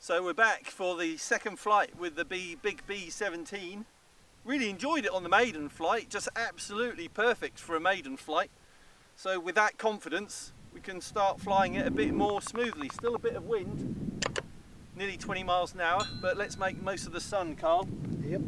So we're back for the second flight with the big B-17. Really enjoyed it on the maiden flight, just absolutely perfect for a maiden flight. So with that confidence, we can start flying it a bit more smoothly. Still a bit of wind, nearly 20 miles an hour, but let's make most of the sun, Carl. Yep.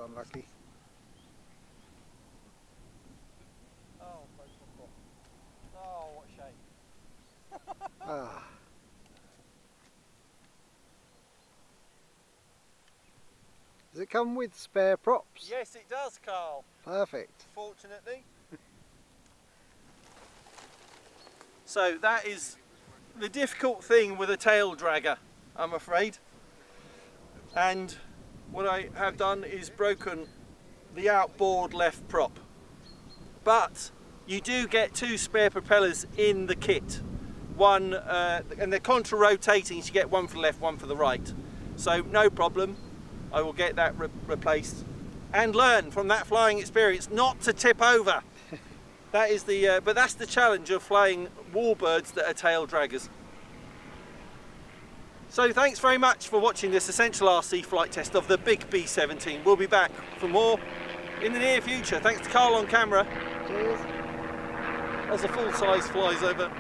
Unlucky. Oh, what a shame. Ah. Does it come with spare props? Yes, it does, Carl. Perfect. Fortunately. So that is the difficult thing with a tail dragger, I'm afraid. And what I have done is broken the outboard left prop. But you do get two spare propellers in the kit. One, and they're contra-rotating, so you get one for the left, one for the right. So no problem, I will get that replaced. And learn from that flying experience not to tip over. That is the, but that's the challenge of flying warbirds that are tail draggers. So thanks very much for watching this Essential RC flight test of the big B-17. We'll be back for more in the near future. Thanks to Carl on camera. Cheers. As a full size flies over.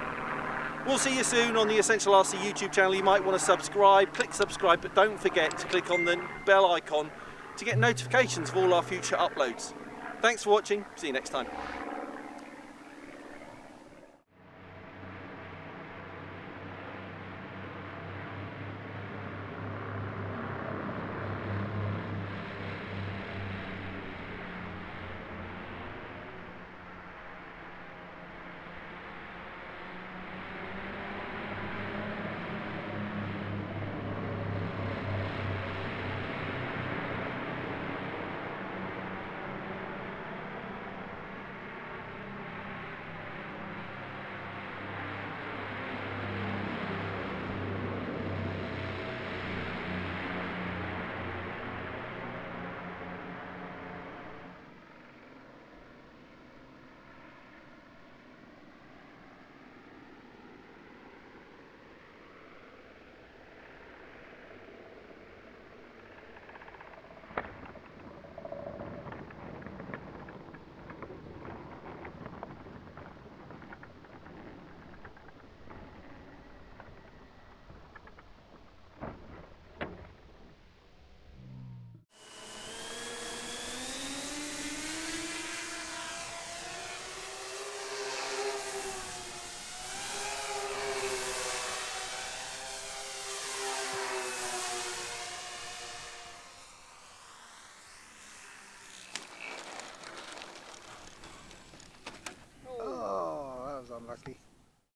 We'll see you soon on the Essential RC YouTube channel. You might want to subscribe, click subscribe, but don't forget to click on the bell icon to get notifications of all our future uploads. Thanks for watching. See you next time. lucky.